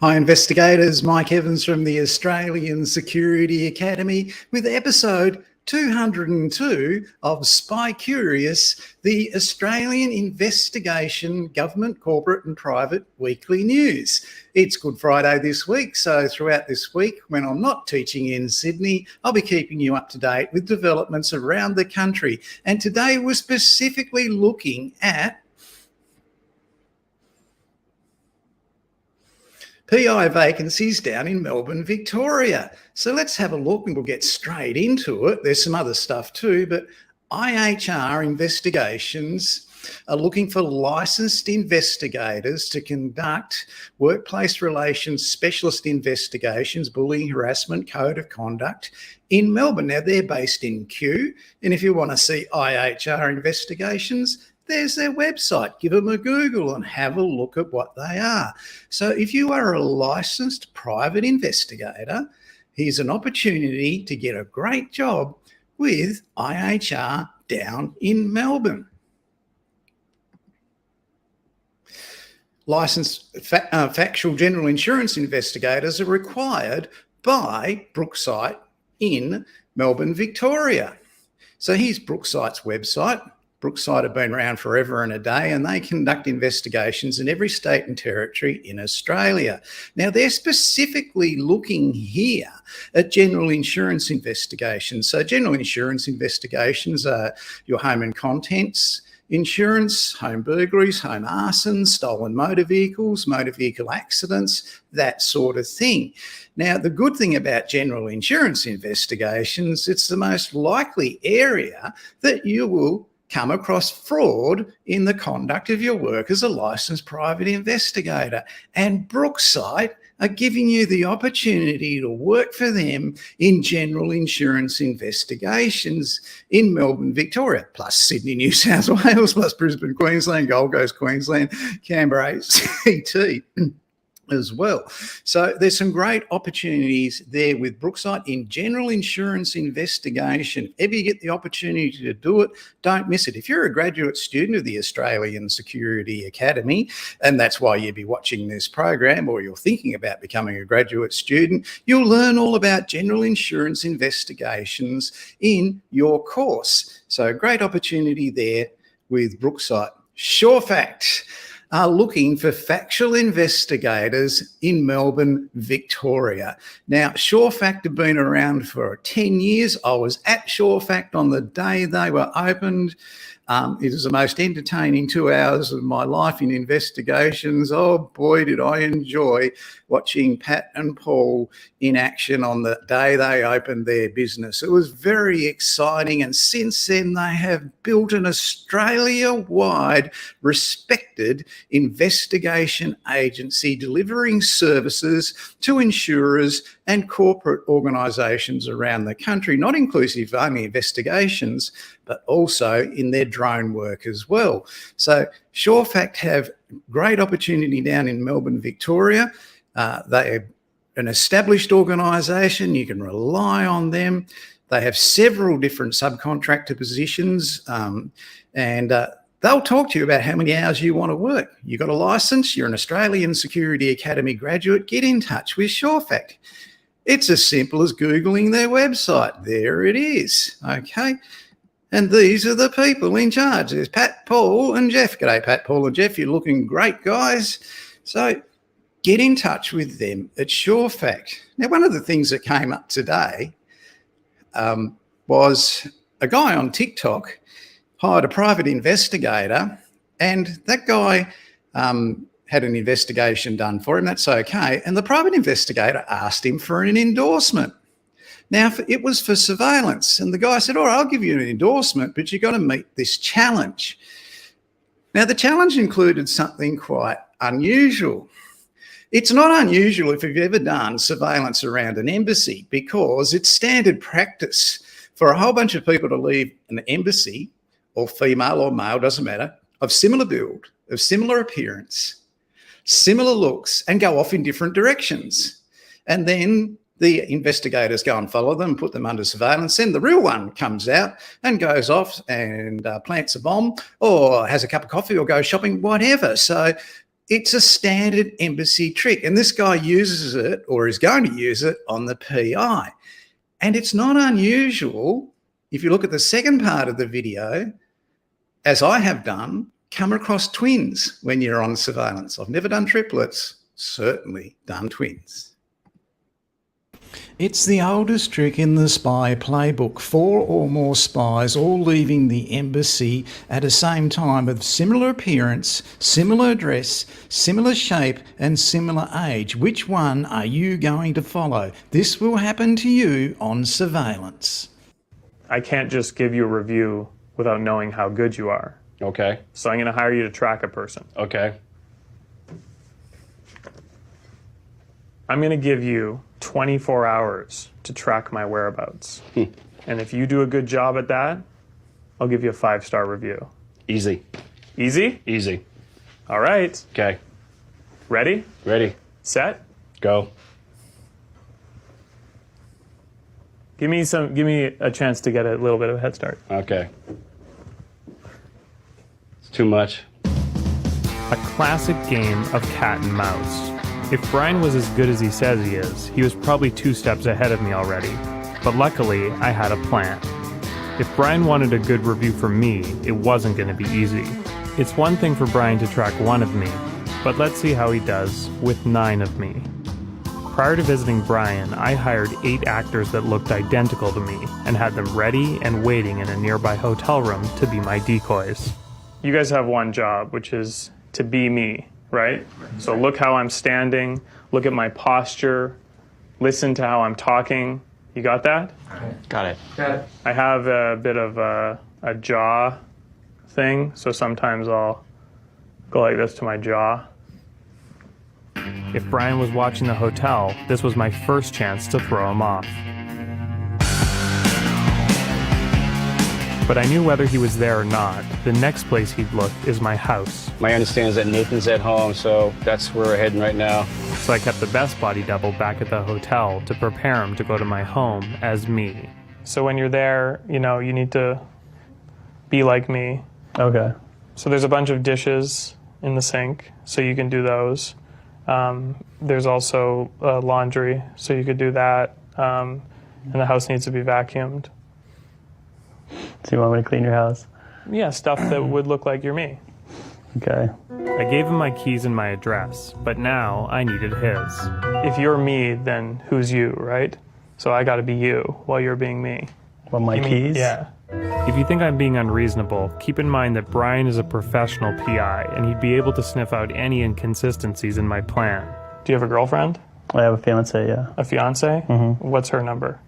Hi, investigators. Mike Evans from the Australian Security Academy with episode 202 of Spy Curious, the Australian Investigation Government, Corporate and Private Weekly News. It's Good Friday this week, so throughout this week, when I'm not teaching in Sydney, I'll be keeping you up to date with developments around the country. And today we're specifically looking at PI vacancies down in Melbourne, Victoria. So let's have a look and we'll get straight into it. There's some other stuff too, but IHR Investigations are looking for licensed investigators to conduct workplace relations specialist investigations, bullying, harassment, code of conduct in Melbourne. Now, they're based in Kew, and if you want to see IHR Investigations, there's their website. Give them a Google and have a look at what they are. So if you are a licensed private investigator, here's an opportunity to get a great job with IHR down in Melbourne. Licensed factual general insurance investigators are required by Brooksite in Melbourne, Victoria. So here's Brooksite's website. Brooksite have been around forever and a day, and they conduct investigations in every state and territory in Australia. Now, they're specifically looking here at general insurance investigations. So general insurance investigations are your home and contents insurance, home burglaries, home arson, stolen motor vehicles, motor vehicle accidents, that sort of thing. Now, the good thing about general insurance investigations, it's the most likely area that you will come across fraud in the conduct of your work as a licensed private investigator. And Brooksite are giving you the opportunity to work for them in general insurance investigations in Melbourne, Victoria, plus Sydney, New South Wales, plus Brisbane, Queensland, Gold Coast, Queensland, Canberra, ACT as well. So there's some great opportunities there with Brooksite in general insurance investigation. If ever you get the opportunity to do it, don't miss it. If you're a graduate student of the Australian Security Academy, and that's why you'd be watching this program, or you're thinking about becoming a graduate student, you'll learn all about general insurance investigations in your course. So great opportunity there with Brooksite. Sure Fact are looking for factual investigators in Melbourne, Victoria. Now, Sure Fact have been around for 10 years. I was at Sure Fact on the day they were opened. It was the most entertaining 2 hours of my life in investigations. Oh boy, did I enjoy watching Pat and Paul in action on the day they opened their business. It was very exciting, and since then they have built an Australia-wide respected investigation agency delivering services to insurers and corporate organisations around the country, not inclusive of only investigations, but also in their drone work as well. So Sure Fact have great opportunity down in Melbourne, Victoria. They're an established organisation. You can rely on them. They have several different subcontractor positions, and they'll talk to you about how many hours you want to work. You've got a licence, you're an Australian Security Academy graduate, get in touch with Sure Fact. It's as simple as Googling their website. There it is, okay? And these are the people in charge. There's Pat, Paul and Jeff. G'day, Pat, Paul and Jeff. You're looking great, guys. So get in touch with them at Sure Fact. Now, one of the things that came up today was a guy on TikTok hired a private investigator, and that guy had an investigation done for him. That's okay. And the private investigator asked him for an endorsement. Now, it was for surveillance, and the guy said, all right, I'll give you an endorsement, but you've got to meet this challenge. Now, the challenge included something quite unusual. It's not unusual if you've ever done surveillance around an embassy, because it's standard practice for a whole bunch of people to leave an embassy, or female or male, doesn't matter, of similar build, of similar appearance, similar looks, and go off in different directions. And then the investigators go and follow them, put them under surveillance. Then the real one comes out and goes off and plants a bomb, or has a cup of coffee, or goes shopping, whatever. So It's a standard embassy trick, and this guy uses it, or is going to use it, on the PI. And it's not unusual, if you look at the second part of the video, as I have done, come across twins when you're on surveillance. I've never done triplets, certainly done twins. It's the oldest trick in the spy playbook. 4 or more spies all leaving the embassy at the same time with similar appearance, similar dress, similar shape and similar age. Which one are you going to follow? This will happen to you on surveillance. I can't just give you a review without knowing how good you are. Okay. So I'm going to hire you to track a person. Okay. I'm going to give you 24 hours to track my whereabouts. And if you do a good job at that, I'll give you a 5-star review. Easy. Easy? Easy. All right. Okay. Ready? Ready. Set? Go. Give me a chance to get a little bit of a head start. Okay. It's too much. A classic game of cat and mouse. If Brian was as good as he says he is, he was probably 2 steps ahead of me already. But luckily, I had a plan. If Brian wanted a good review from me, it wasn't going to be easy. It's one thing for Brian to track 1 of me, but let's see how he does with 9 of me. Prior to visiting Brian, I hired 8 actors that looked identical to me and had them ready and waiting in a nearby hotel room to be my decoys. You guys have one job, which is to be me. Right? So look how I'm standing, look at my posture, listen to how I'm talking. You got that? Got it. I have a bit of a jaw thing, so sometimes I'll go like this to my jaw. If Brian was watching the hotel, this was my first chance to throw him off. But I knew whether he was there or not, the next place he'd look is my house. My understanding is that Nathan's at home, so that's where we're heading right now. So I kept the best body double back at the hotel to prepare him to go to my home as me. So when you're there, you know, you need to be like me. Okay. So there's a bunch of dishes in the sink, so you can do those. There's also laundry, so you could do that. And the house needs to be vacuumed. So you want me to clean your house? Yeah, stuff that would look like you're me. Okay. I gave him my keys and my address, but now I needed his. If you're me, then who's you, right? So I gotta be you while you're being me. Want my keys? Yeah. If you think I'm being unreasonable, keep in mind that Brian is a professional PI, and he'd be able to sniff out any inconsistencies in my plan. Do you have a girlfriend? I have a fiance, yeah. A fiance? Mm-hmm. What's her number?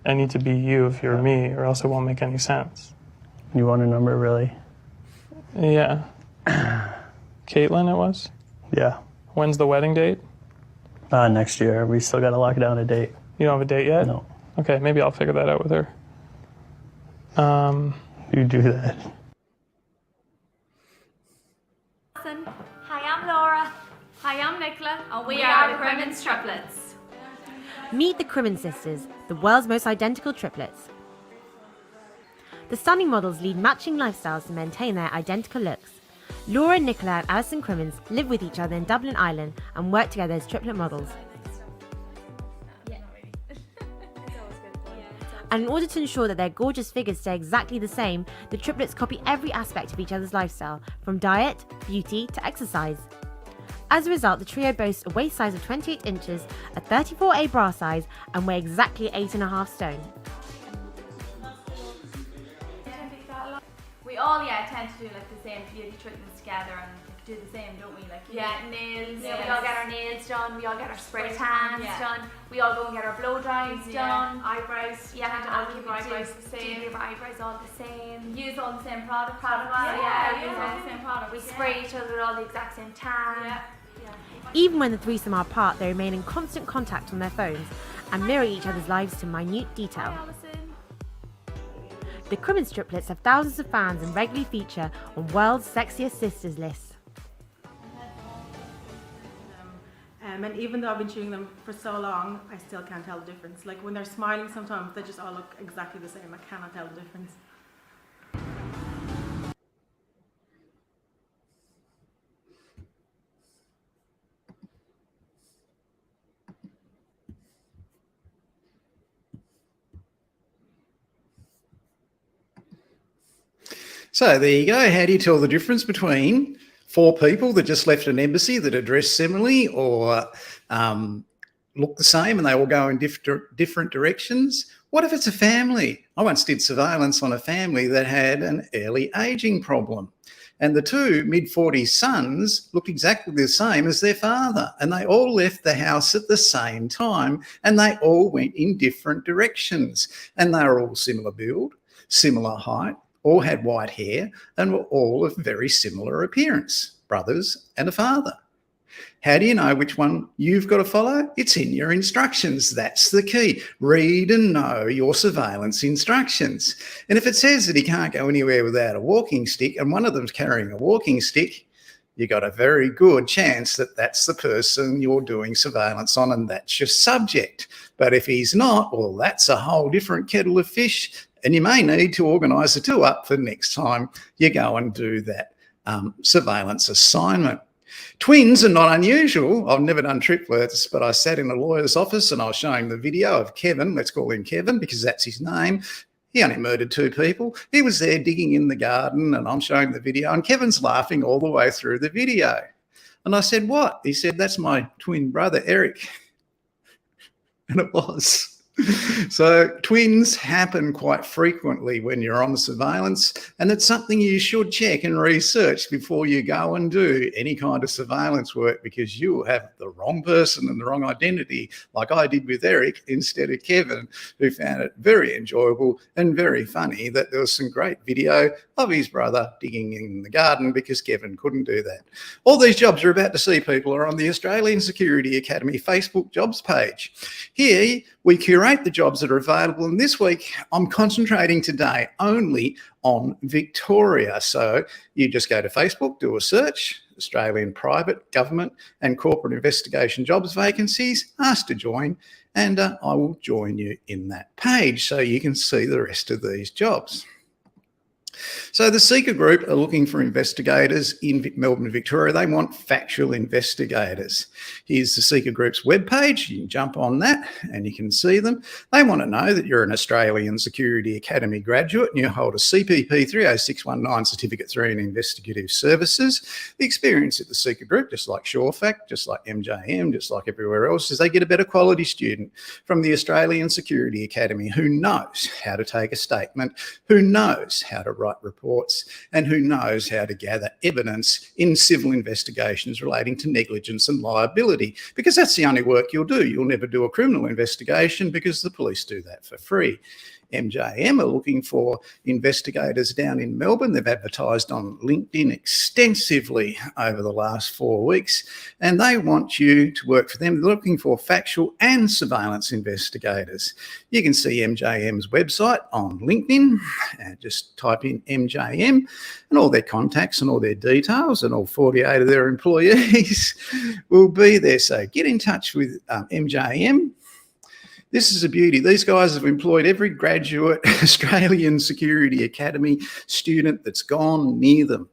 I need to be you if you're me, or else it won't make any sense. You want a number, really? Yeah. Caitlin, it was? Yeah. When's the wedding date? Next year. We still gotta lock down a date. You don't have a date yet? No. Okay, maybe I'll figure that out with her. You do that. Hi, I'm Laura. Hi, I'm Nicola, and we are the Crimmins Triplets. Meet the Crimmins sisters, the world's most identical triplets. The stunning models lead matching lifestyles to maintain their identical looks. Laura, Nicola and Alison Crimmins live with each other in Dublin, Ireland and work together as triplet models. And in order to ensure that their gorgeous figures stay exactly the same, the triplets copy every aspect of each other's lifestyle, from diet, beauty to exercise. As a result, the trio boasts a waist size of 28 inches, a 34A bra size, and weigh exactly 8.5 stone. We all tend to do like the same beauty treatments together and do the same, don't we? Like nails. Yeah, we all get our nails done. We all get our spray tans done. We all go and get our blow dries done. Eyebrows. Yeah, tend to all keep our eyebrows the same. Do your eyebrows all the same. Use all the same product. Use all the same product. We spray each other with all the exact same tan. Even when the threesome are apart, they remain in constant contact on their phones and mirror each other's lives to minute detail. The Crimmins triplets have thousands of fans and regularly feature on World's Sexiest Sisters lists. And even though I've been shooting them for so long, I still can't tell the difference. Like when they're smiling sometimes, they just all look exactly the same. I cannot tell the difference. So there you go. How do you tell the difference between four people that just left an embassy that are dressed similarly or look the same and they all go in different directions? What if it's a family? I once did surveillance on a family that had an early aging problem. And the two mid-40s sons looked exactly the same as their father. And they all left the house at the same time and they all went in different directions. And they were all similar build, similar height, all had white hair and were all of very similar appearance, brothers and a father. How do you know which one you've got to follow? It's in your instructions. That's the key. Read and know your surveillance instructions. And if it says that he can't go anywhere without a walking stick and one of them's carrying a walking stick, you got a very good chance that that's the person you're doing surveillance on and that's your subject. But if he's not, well, that's a whole different kettle of fish and you may need to organise the two up for next time you go and do that surveillance assignment. Twins are not unusual. I've never done triplets, but I sat in a lawyer's office and I was showing the video of Kevin. Let's call him Kevin because that's his name. He only murdered two people. He was there digging in the garden and I'm showing the video and Kevin's laughing all the way through the video. And I said, what? He said, that's my twin brother, Eric. And it was. So twins happen quite frequently when you're on surveillance, and it's something you should check and research before you go and do any kind of surveillance work, because you will have the wrong person and the wrong identity, like I did with Eric instead of Kevin, who found it very enjoyable and very funny that there was some great video of his brother digging in the garden because Kevin couldn't do that. All these jobs you're about to see, people, are on the Australian Security Academy Facebook jobs page. Here we curate the jobs that are available, and this week I'm concentrating today only on Victoria. So you just go to Facebook, do a search, Australian private, government and corporate investigation jobs vacancies, ask to join, and I will join you in that page so you can see the rest of these jobs. So the Seeker Group are looking for investigators in Melbourne, Victoria. They want factual investigators. Here's the Seeker Group's webpage. You can jump on that and you can see them. They want to know that you're an Australian Security Academy graduate and you hold a CPP 30619 Certificate 3 in Investigative Services. The experience at the Seeker Group, just like Surefact, just like MJM, just like everywhere else, is they get a better quality student from the Australian Security Academy who knows how to take a statement, who knows how to write reports, and who knows how to gather evidence in civil investigations relating to negligence and liability, because that's the only work you'll do. You'll never do a criminal investigation because the police do that for free. MJM are looking for investigators down in Melbourne. They've advertised on LinkedIn extensively over the last 4 weeks, and they want you to work for them. They're looking for factual and surveillance investigators. You can see MJM's website on LinkedIn and just type in MJM, and all their contacts and all their details and all 48 of their employees will be there. So get in touch with MJM. This is a beauty. These guys have employed every graduate Australian Security Academy student that's gone near them.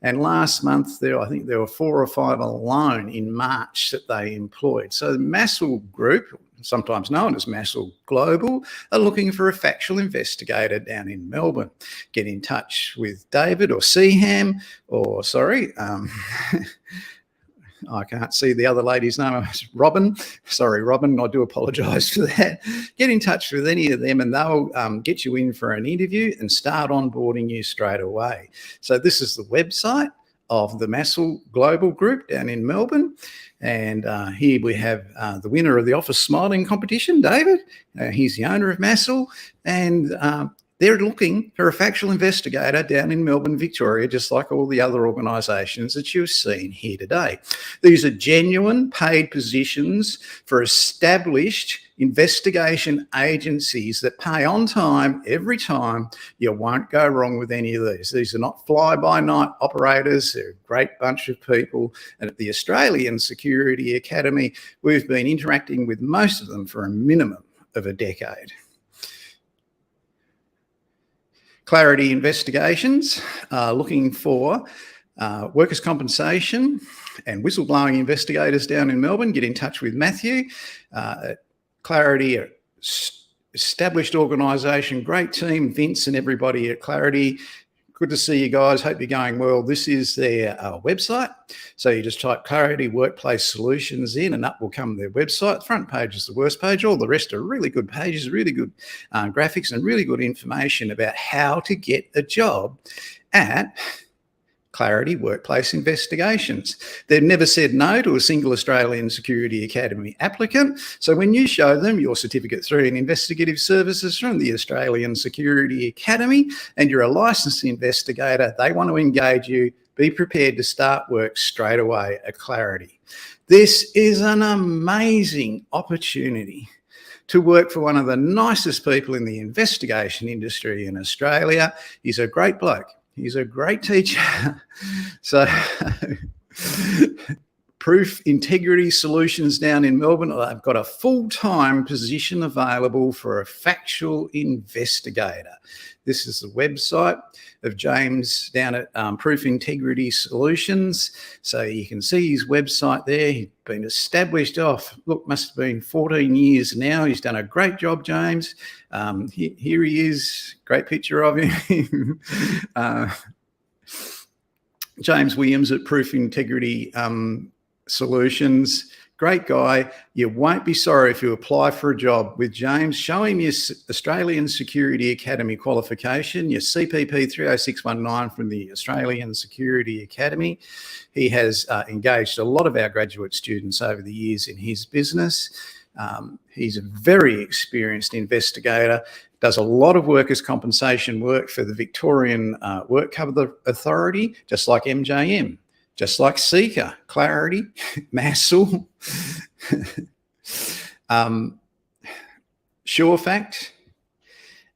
And last month, I think there were 4 or 5 alone in March that they employed. So the Massel Group, sometimes known as Massel Global, are looking for a factual investigator down in Melbourne. Get in touch with David or Seaham or, I can't see the other lady's name. Robin. Sorry, Robin. I do apologise for that. Get in touch with any of them and they'll get you in for an interview and start onboarding you straight away. So this is the website of the Massel Global Group down in Melbourne. And here we have the winner of the Office Smiling competition, David. He's the owner of Massel. And they're looking for a factual investigator down in Melbourne, Victoria, just like all the other organisations that you've seen here today. These are genuine paid positions for established investigation agencies that pay on time every time. You won't go wrong with any of these. These are not fly-by-night operators. They're a great bunch of people. And at the Australian Security Academy, we've been interacting with most of them for a minimum of a decade. Clarity Investigations are looking for workers' compensation and whistleblowing investigators down in Melbourne. Get in touch with Matthew. Clarity, established organisation, great team, Vince and everybody at Clarity. Good to see you guys. Hope you're going well. This is their website. So you just type Clarity Workplace Solutions in and up will come their website. The front page is the worst page. All the rest are really good pages, really good graphics and really good information about how to get a job at Clarity Workplace Investigations. They've never said no to a single Australian Security Academy applicant. So when you show them your Certificate 3 in Investigative Services from the Australian Security Academy and you're a licensed investigator, they want to engage you. Be prepared to start work straight away at Clarity. This is an amazing opportunity to work for one of the nicest people in the investigation industry in Australia. He's a great bloke. He's a great teacher. So Proof Integrity Solutions down in Melbourne, I've got a full-time position available for a factual investigator. This is the website of James down at Proof Integrity Solutions. So you can see his website there. He's been established must have been 14 years now. He's done a great job, James. Here he is, great picture of him. James Williams at Proof Integrity Solutions. Great guy. You won't be sorry if you apply for a job with James. Show him your Australian Security Academy qualification, your CPP 30619 from the Australian Security Academy. He has engaged a lot of our graduate students over the years in his business. He's a very experienced investigator, does a lot of workers' compensation work for the Victorian Work Cover Authority, just like MJM. Just like Seeker, Clarity, Massel, SureFact,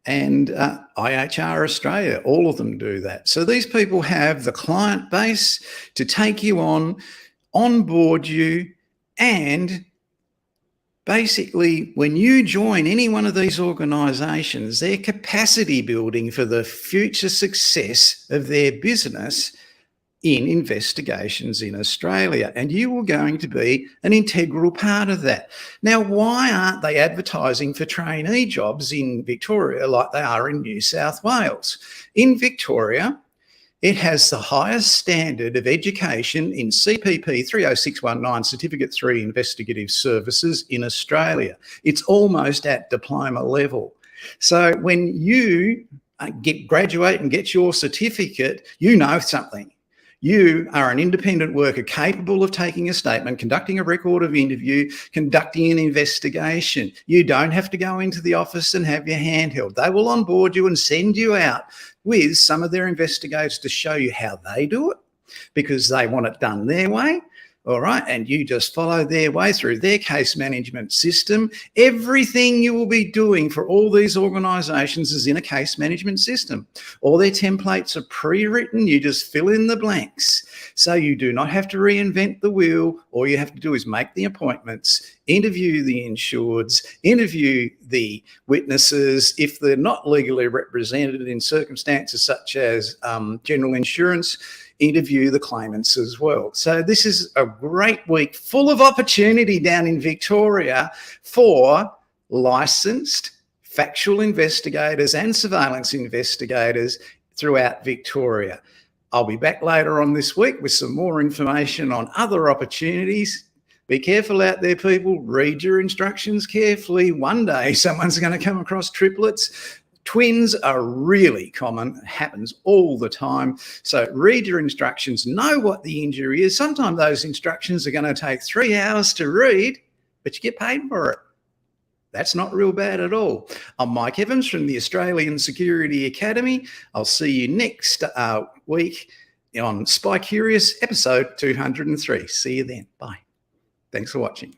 and IHR Australia. All of them do that. So these people have the client base to take you onboard you, and basically, when you join any one of these organisations, they're capacity building for the future success of their business in investigations in Australia, and you are going to be an integral part of that. Now, why aren't they advertising for trainee jobs in Victoria like they are in New South Wales? In Victoria, it has the highest standard of education in CPP 30619 Certificate 3 Investigative Services in Australia. It's almost at diploma level. So when you graduate and get your certificate, you know something. You are an independent worker capable of taking a statement, conducting a record of interview, conducting an investigation. You don't have to go into the office and have your hand held. They will onboard you and send you out with some of their investigators to show you how they do it, because they want it done their way. All right, and you just follow their way through their case management system. Everything you will be doing for all these organisations is in a case management system. All their templates are pre-written. You just fill in the blanks. So you do not have to reinvent the wheel. All you have to do is make the appointments, interview the insureds, interview the witnesses. If they're not legally represented in circumstances such as general insurance, interview the claimants as well. So this is a great week full of opportunity down in Victoria for licensed factual investigators and surveillance investigators throughout Victoria. I'll be back later on this week with some more information on other opportunities. Be careful out there, people. Read your instructions carefully. One day someone's going to come across triplets. Twins are really common, it happens all the time. So read your instructions, know what the injury is. Sometimes those instructions are going to take 3 hours to read, but you get paid for it. That's not real bad at all. I'm Mike Evans from the Australian Security Academy. I'll see you next week on Spy Curious episode 203. See you then. Bye. Thanks for watching.